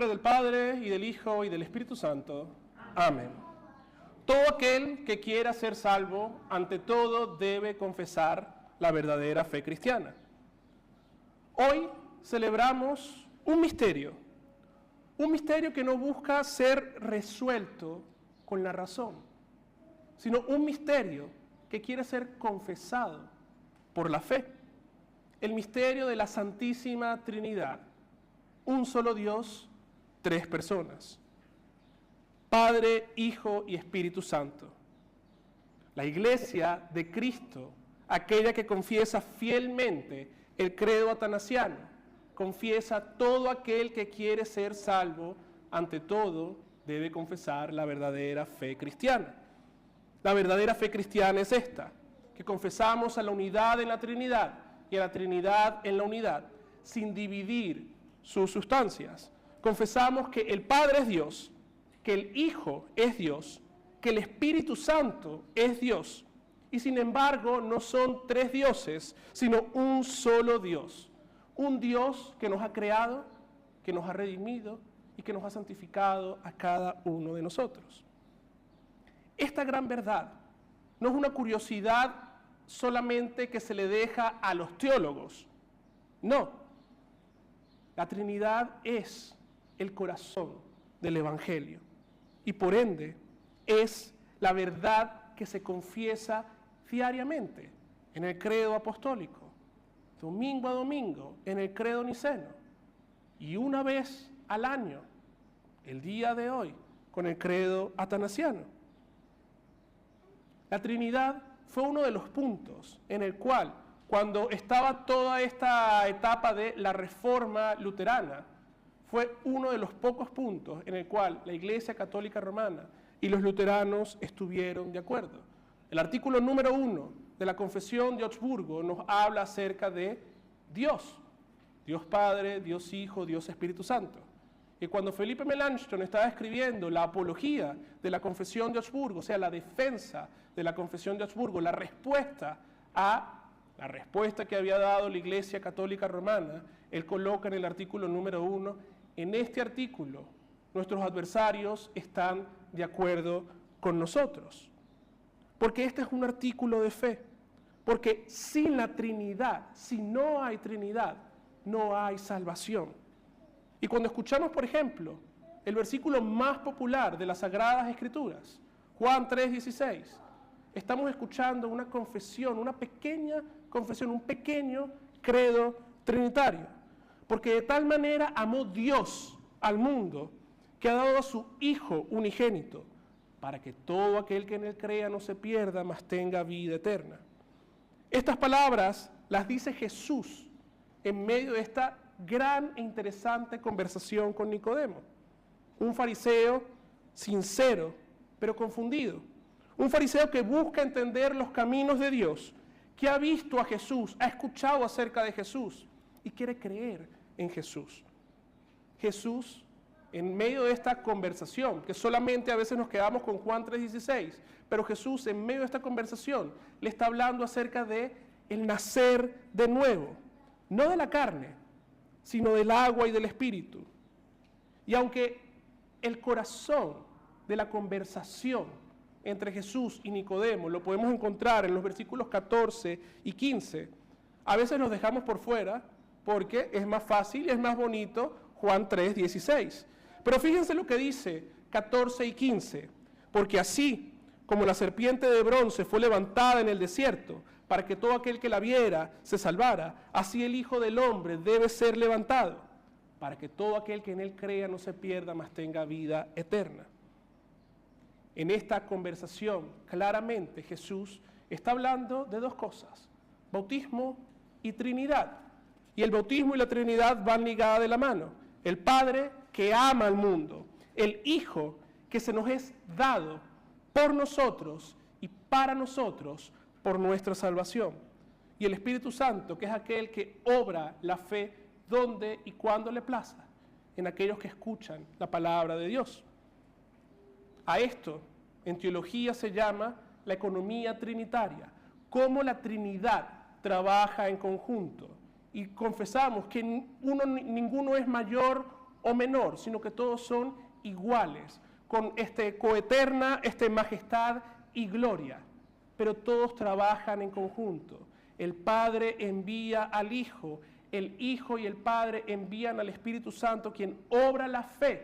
nombre del Padre, y del Hijo, y del Espíritu Santo. Amén. Todo aquel que quiera ser salvo, ante todo debe confesar la verdadera fe cristiana. Hoy celebramos un misterio que no busca ser resuelto con la razón, sino un misterio que quiere ser confesado por la fe. El misterio de la Santísima Trinidad, un solo Dios, tres personas, Padre, Hijo y Espíritu Santo. La Iglesia de Cristo, aquella que confiesa fielmente el credo atanasiano, confiesa todo aquel que quiere ser salvo, ante todo debe confesar la verdadera fe cristiana. La verdadera fe cristiana es esta, que confesamos a la unidad en la Trinidad y a la Trinidad en la unidad, sin dividir sus sustancias. Confesamos que el Padre es Dios, que el Hijo es Dios, que el Espíritu Santo es Dios, y sin embargo no son tres dioses, sino un solo Dios. Un Dios que nos ha creado, que nos ha redimido y que nos ha santificado a cada uno de nosotros. Esta gran verdad no es una curiosidad solamente que se le deja a los teólogos. No. La Trinidad es el corazón del Evangelio y por ende es la verdad que se confiesa diariamente en el credo apostólico, domingo a domingo en el credo niceno y una vez al año, el día de hoy, con el credo atanasiano. La Trinidad fue uno de los puntos en el cual, cuando estaba toda esta etapa de la Reforma luterana, fue uno de los pocos puntos en el cual la Iglesia Católica Romana y los luteranos estuvieron de acuerdo. El artículo número 1 de la Confesión de Augsburgo nos habla acerca de Dios, Dios Padre, Dios Hijo, Dios Espíritu Santo. Y cuando Felipe Melanchthon estaba escribiendo la apología de la Confesión de Augsburgo, o sea, la defensa de la Confesión de Augsburgo, la respuesta que había dado la Iglesia Católica Romana, él coloca en el artículo número 1, en este artículo nuestros adversarios están de acuerdo con nosotros. Porque este es un artículo de fe. Porque sin la Trinidad, si no hay Trinidad, no hay salvación. Y cuando escuchamos, por ejemplo, el versículo más popular de las Sagradas Escrituras, Juan 3:16, estamos escuchando una confesión, una pequeña confesión, un pequeño credo trinitario. Porque de tal manera amó Dios al mundo, que ha dado a su Hijo unigénito, para que todo aquel que en él crea no se pierda, mas tenga vida eterna. Estas palabras las dice Jesús en medio de esta gran e interesante conversación con Nicodemo, un fariseo sincero, pero confundido, un fariseo que busca entender los caminos de Dios, que ha visto a Jesús, ha escuchado acerca de Jesús y quiere creer en Jesús. Jesús, en medio de esta conversación, que solamente a veces nos quedamos con Juan 3:16, pero Jesús en medio de esta conversación le está hablando acerca de el nacer de nuevo, no de la carne, sino del agua y del Espíritu. Y aunque el corazón de la conversación entre Jesús y Nicodemo lo podemos encontrar en los versículos 14 y 15, a veces nos dejamos por fuera porque es más fácil y es más bonito Juan 3:16. Pero fíjense lo que dice 14 y 15, porque así como la serpiente de bronce fue levantada en el desierto, para que todo aquel que la viera se salvara, así el Hijo del Hombre debe ser levantado, para que todo aquel que en él crea no se pierda, mas tenga vida eterna. En esta conversación, claramente Jesús está hablando de dos cosas, bautismo y Trinidad. Y el bautismo y la Trinidad van ligadas de la mano. El Padre que ama al mundo, el Hijo que se nos es dado por nosotros y para nosotros por nuestra salvación. Y el Espíritu Santo, que es aquel que obra la fe donde y cuando le plazca, en aquellos que escuchan la palabra de Dios. A esto, en teología, se llama la economía trinitaria, cómo la Trinidad trabaja en conjunto. Y confesamos que ninguno es mayor o menor, sino que todos son iguales, con coeterna majestad y gloria, pero todos trabajan en conjunto. El Padre envía al Hijo, el Hijo y el Padre envían al Espíritu Santo, quien obra la fe,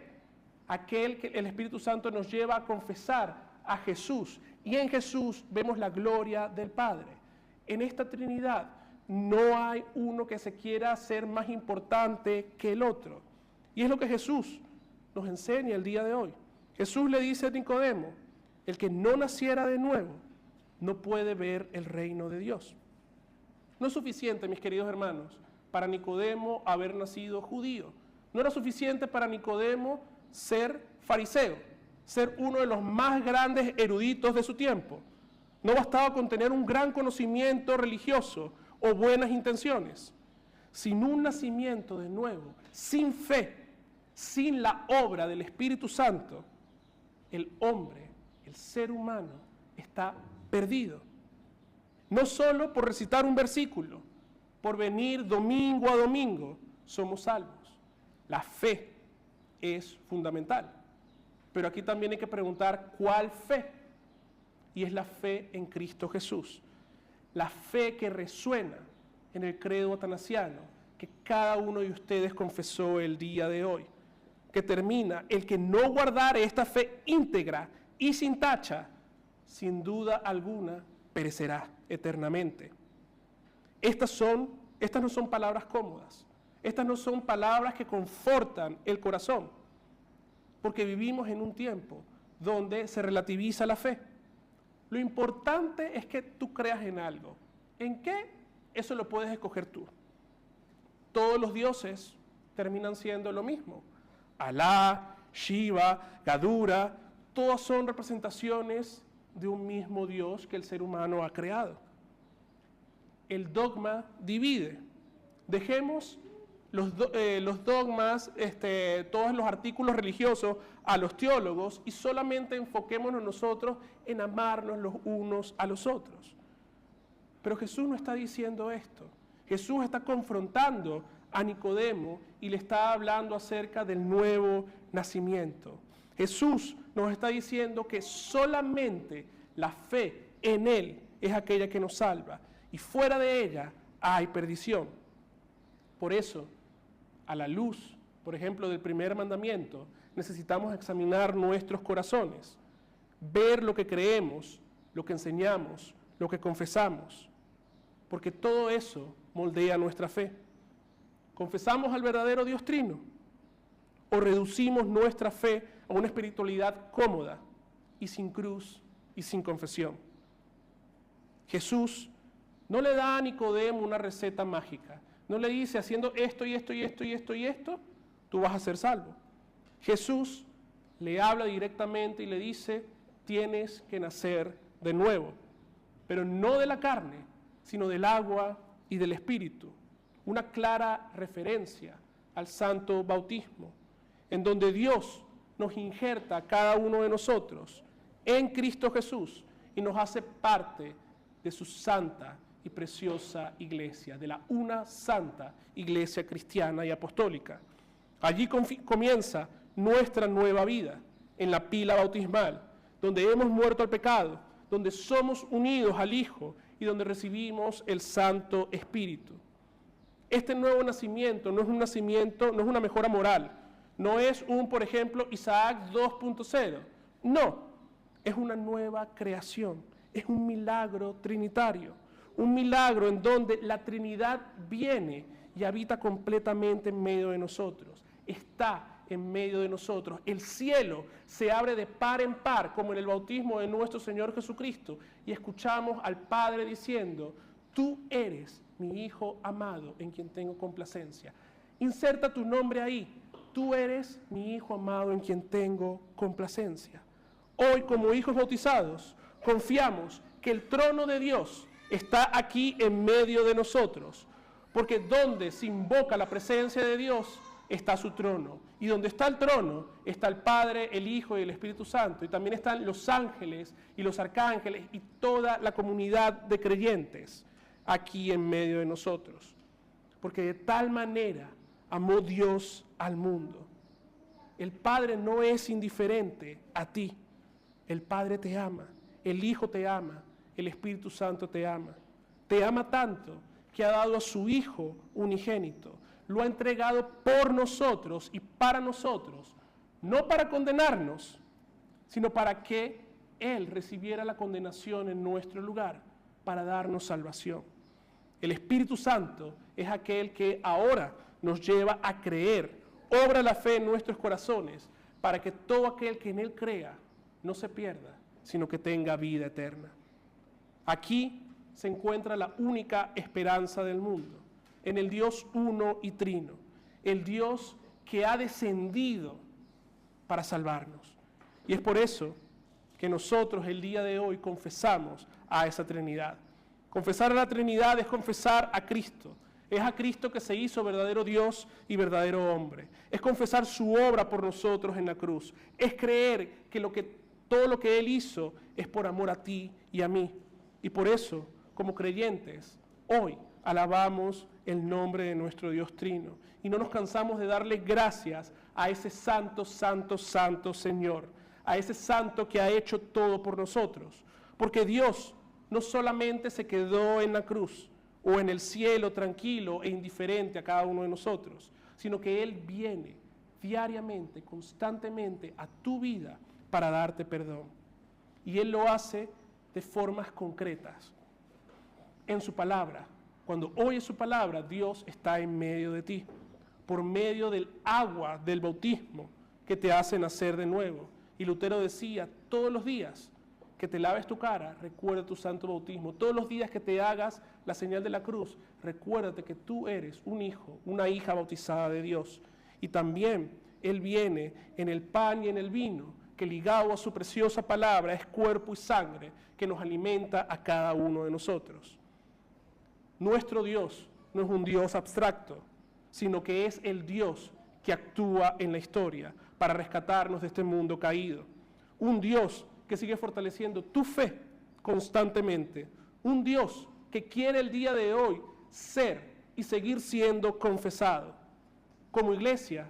aquel que el Espíritu Santo nos lleva a confesar a Jesús, y en Jesús vemos la gloria del Padre. En esta Trinidad no hay uno que se quiera hacer más importante que el otro, y es lo que Jesús nos enseña el día de hoy. Jesús le dice a Nicodemo: el que no naciera de nuevo no puede ver el reino de Dios. No es suficiente, mis queridos hermanos, para Nicodemo haber nacido judío. No era suficiente para Nicodemo ser fariseo, ser uno de los más grandes eruditos de su tiempo. No bastaba con tener un gran conocimiento religioso o buenas intenciones. Sin un nacimiento de nuevo, sin fe, sin la obra del Espíritu Santo, el hombre, el ser humano, está perdido. No solo por recitar un versículo, por venir domingo a domingo, somos salvos. La fe es fundamental. Pero aquí también hay que preguntar, ¿cuál fe? Y es la fe en Cristo Jesús. La fe que resuena en el credo atanasiano, que cada uno de ustedes confesó el día de hoy, que termina: el que no guardare esta fe íntegra y sin tacha, sin duda alguna perecerá eternamente. Estas no son palabras cómodas, estas no son palabras que confortan el corazón, porque vivimos en un tiempo donde se relativiza la fe. Lo importante es que tú creas en algo. ¿En qué? Eso lo puedes escoger tú. Todos los dioses terminan siendo lo mismo. Alá, Shiva, Gadura, todas son representaciones de un mismo Dios que el ser humano ha creado. El dogma divide. Dejemos los dogmas, todos los artículos religiosos a los teólogos y solamente enfoquémonos nosotros en amarnos los unos a los otros. Pero Jesús no está diciendo esto. Jesús está confrontando a Nicodemo y le está hablando acerca del nuevo nacimiento. Jesús nos está diciendo que solamente la fe en Él es aquella que nos salva, y fuera de ella hay perdición. Por eso, a la luz, por ejemplo, del primer mandamiento, necesitamos examinar nuestros corazones, ver lo que creemos, lo que enseñamos, lo que confesamos, porque todo eso moldea nuestra fe. ¿Confesamos al verdadero Dios Trino? ¿O reducimos nuestra fe a una espiritualidad cómoda y sin cruz y sin confesión? Jesús no le da a Nicodemo una receta mágica. No le dice: haciendo esto y esto y esto y esto y esto, tú vas a ser salvo. Jesús le habla directamente y le dice: tienes que nacer de nuevo, pero no de la carne, sino del agua y del Espíritu. Una clara referencia al santo bautismo, en donde Dios nos injerta a cada uno de nosotros en Cristo Jesús y nos hace parte de su santa y preciosa iglesia, de la una santa iglesia cristiana y apostólica. Allí comienza nuestra nueva vida, en la pila bautismal, donde hemos muerto al pecado, donde somos unidos al Hijo y donde recibimos el Santo Espíritu. Este nuevo nacimiento no es un nacimiento, no es una mejora moral, no es por ejemplo, Isaac 2.0, no, es una nueva creación, es un milagro trinitario, un milagro en donde la Trinidad viene y habita completamente en medio de nosotros, está en medio de nosotros. El cielo se abre de par en par, como en el bautismo de nuestro Señor Jesucristo, y escuchamos al Padre diciendo: tú eres mi Hijo amado, en quien tengo complacencia. Inserta tu nombre ahí: tú eres mi Hijo amado, en quien tengo complacencia. Hoy, como hijos bautizados, confiamos que el trono de Dios está aquí en medio de nosotros, porque donde se invoca la presencia de Dios está su trono, y donde está el trono está el Padre, el Hijo y el Espíritu Santo, y también están los ángeles y los arcángeles y toda la comunidad de creyentes aquí en medio de nosotros, porque de tal manera amó Dios al mundo, El Padre no es indiferente a ti. El Padre te ama, el Hijo te ama, el Espíritu Santo te ama. Te ama tanto que ha dado a su Hijo unigénito. Lo ha entregado por nosotros y para nosotros, no para condenarnos, sino para que Él recibiera la condenación en nuestro lugar, para darnos salvación. El Espíritu Santo es aquel que ahora nos lleva a creer, obra la fe en nuestros corazones, para que todo aquel que en Él crea no se pierda, sino que tenga vida eterna. Aquí se encuentra la única esperanza del mundo, en el Dios uno y trino, el Dios que ha descendido para salvarnos. Y es por eso que nosotros el día de hoy confesamos a esa Trinidad. Confesar a la Trinidad es confesar a Cristo. Es a Cristo que se hizo verdadero Dios y verdadero hombre. Es confesar su obra por nosotros en la cruz. Es creer que todo lo que Él hizo es por amor a ti y a mí. Y por eso, como creyentes, hoy alabamos el nombre de nuestro Dios Trino. Y no nos cansamos de darle gracias a ese santo, santo, santo Señor. A ese santo que ha hecho todo por nosotros. Porque Dios no solamente se quedó en la cruz o en el cielo tranquilo e indiferente a cada uno de nosotros, sino que Él viene diariamente, constantemente a tu vida para darte perdón. Y Él lo hace de formas concretas. En su palabra, cuando oyes su palabra, Dios está en medio de ti, por medio del agua del bautismo que te hace nacer de nuevo. Y Lutero decía, todos los días que te laves tu cara, recuerda tu santo bautismo. Todos los días que te hagas la señal de la cruz, recuérdate que tú eres un hijo, una hija bautizada de Dios. Y también Él viene en el pan y en el vino, que ligado a su preciosa palabra es cuerpo y sangre que nos alimenta a cada uno de nosotros. Nuestro Dios no es un Dios abstracto, sino que es el Dios que actúa en la historia para rescatarnos de este mundo caído. Un Dios que sigue fortaleciendo tu fe constantemente. Un Dios que quiere el día de hoy ser y seguir siendo confesado. Como iglesia,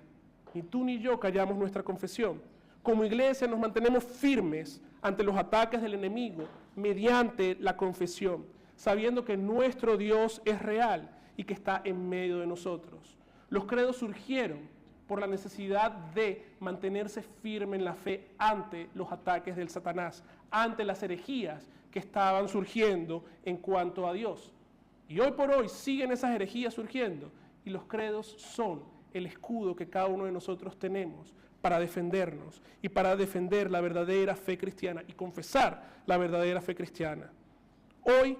ni tú ni yo callamos nuestra confesión. Como iglesia nos mantenemos firmes ante los ataques del enemigo mediante la confesión, sabiendo que nuestro Dios es real y que está en medio de nosotros. Los credos surgieron por la necesidad de mantenerse firme en la fe ante los ataques del Satanás, ante las herejías que estaban surgiendo en cuanto a Dios. Y hoy por hoy siguen esas herejías surgiendo, y los credos son el escudo que cada uno de nosotros tenemos para defendernos y para defender la verdadera fe cristiana y confesar la verdadera fe cristiana. Hoy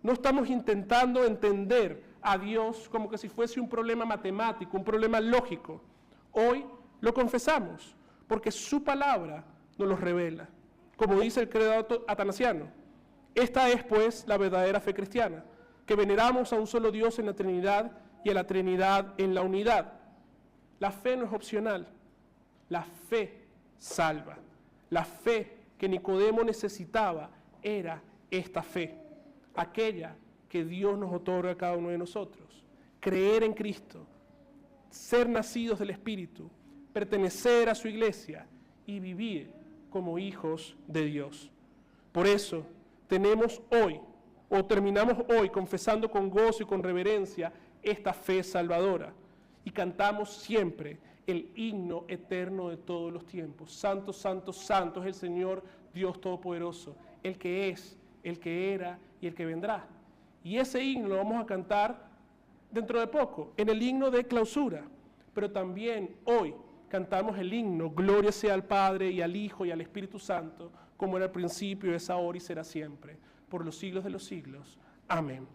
no estamos intentando entender a Dios como que si fuese un problema matemático, un problema lógico. Hoy lo confesamos porque su palabra nos lo revela. Como dice el credo atanasiano, esta es pues la verdadera fe cristiana, que veneramos a un solo Dios en la Trinidad y a la Trinidad en la unidad. La fe no es opcional, la fe salva. La fe que Nicodemo necesitaba era esta fe, aquella que Dios nos otorga a cada uno de nosotros. Creer en Cristo, ser nacidos del Espíritu, pertenecer a su iglesia y vivir como hijos de Dios. Por eso terminamos hoy confesando con gozo y con reverencia esta fe salvadora y cantamos siempre el himno eterno de todos los tiempos. Santo, santo, santo es el Señor Dios Todopoderoso, el que es, el que era y el que vendrá. Y ese himno lo vamos a cantar dentro de poco, en el himno de clausura, pero también hoy cantamos el himno Gloria sea al Padre y al Hijo y al Espíritu Santo, como era al principio, es ahora y será siempre, por los siglos de los siglos. Amén.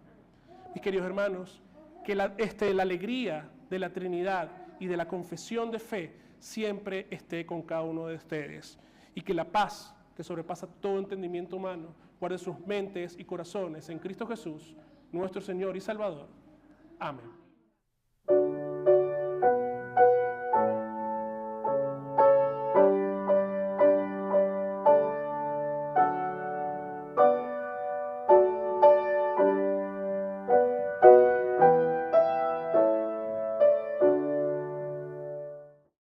Mis queridos hermanos, que la alegría de la Trinidad y de la confesión de fe siempre esté con cada uno de ustedes, y que la paz que sobrepasa todo entendimiento humano guarde sus mentes y corazones en Cristo Jesús, nuestro Señor y Salvador. Amén.